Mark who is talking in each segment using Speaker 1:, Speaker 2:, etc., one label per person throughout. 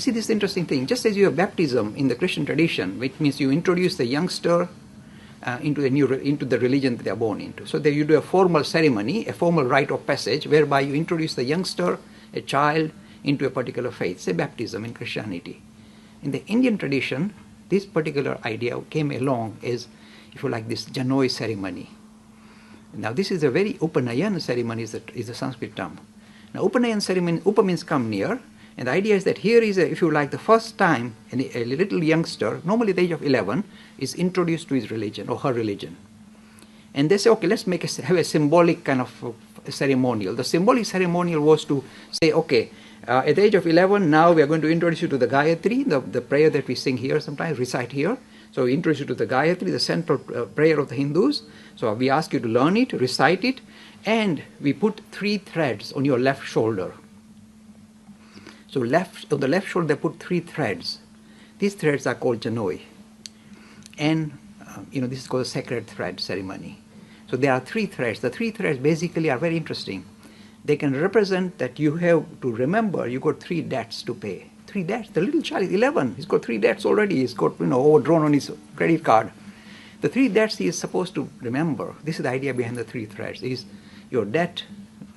Speaker 1: see this interesting thing. Just as you have baptism in the Christian tradition, which means you introduce the youngster into the religion that they are born into. So there you do a formal ceremony, a formal rite of passage, whereby you introduce the youngster, a child, into a particular faith, say baptism in Christianity. In the Indian tradition, this particular idea came along as, if you like, this Janoi ceremony. Now this is a very Upanayan ceremony, is the Sanskrit term. Now Upanayan ceremony, Upa means come near, and the idea is that here is, if you like, the first time a little youngster, normally the age of 11, is introduced to his religion or her religion. And they say, okay, let's have a symbolic kind of ceremonial. The symbolic ceremonial was to say, okay, at the age of 11, now we are going to introduce you to the Gayatri, the prayer that we sing here sometimes, recite here. So we introduce you to the Gayatri, the central prayer of the Hindus. So we ask you to learn it, recite it, and we put 3 threads on your left shoulder. So on the left shoulder, they put 3 threads. These threads are called Janoi. And, this is called a sacred thread ceremony. So there are 3 threads. The 3 threads basically are very interesting. They can represent that you have to remember you got 3 debts to pay. 3 debts. The little child is 11. He's got 3 debts already. He's got, overdrawn on his credit card. The 3 debts he is supposed to remember. This is the idea behind the 3 threads. Is your debt,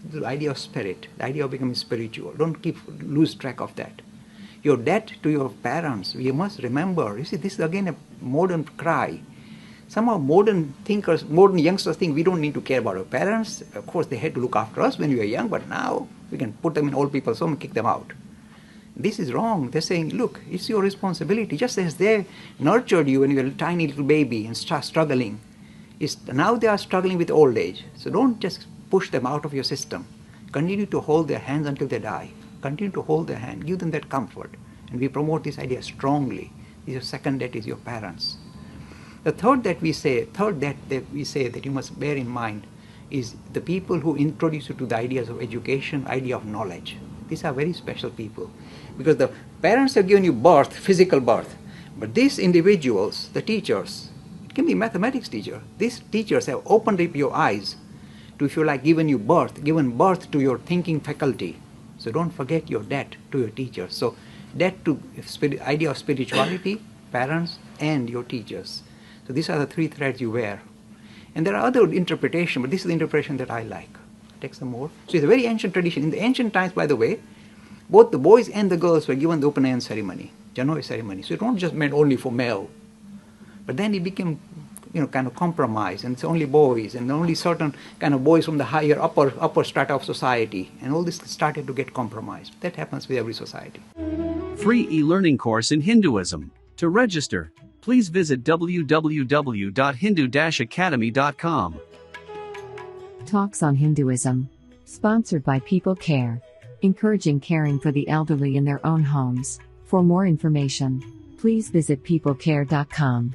Speaker 1: the idea of spirit, the idea of becoming spiritual. Don't lose track of that. Your debt to your parents, you must remember. You see, this is again a modern cry. Somehow modern youngsters think we don't need to care about our parents. Of course, they had to look after us when we were young, but now we can put them in old people's home and kick them out. This is wrong. They're saying, look, it's your responsibility. Just as they nurtured you when you were a tiny little baby and struggling, now they are struggling with old age. So don't just push them out of your system. Continue to hold their hands until they die. Continue to hold their hand. Give them that comfort. And we promote this idea strongly. Your second debt is your parents. The third that we say that you must bear in mind is the people who introduce you to the ideas of education, idea of knowledge. These are very special people. Because the parents have given you birth, physical birth. But these individuals, the teachers, it can be a mathematics teacher. These teachers have opened up your eyes to, if you like, given birth to your thinking faculty. So don't forget your debt to your teachers. So debt to idea of spirituality, parents, and your teachers. So these are the 3 threads you wear. And there are other interpretations, but this is the interpretation that I like. Take some more. So it's a very ancient tradition. In the ancient times, by the way, both the boys and the girls were given the Upanayan ceremony, Janoi ceremony. So it wasn't just meant only for male. But then it became, kind of compromised, and it's only boys, and only certain kind of boys from the higher, upper strata of society. And all this started to get compromised. That happens with every society.
Speaker 2: Free e-learning course in Hinduism. To register, please visit www.hindu-academy.com.
Speaker 3: Talks on Hinduism. Sponsored by People Care. Encouraging caring for the elderly in their own homes. For more information, please visit peoplecare.com.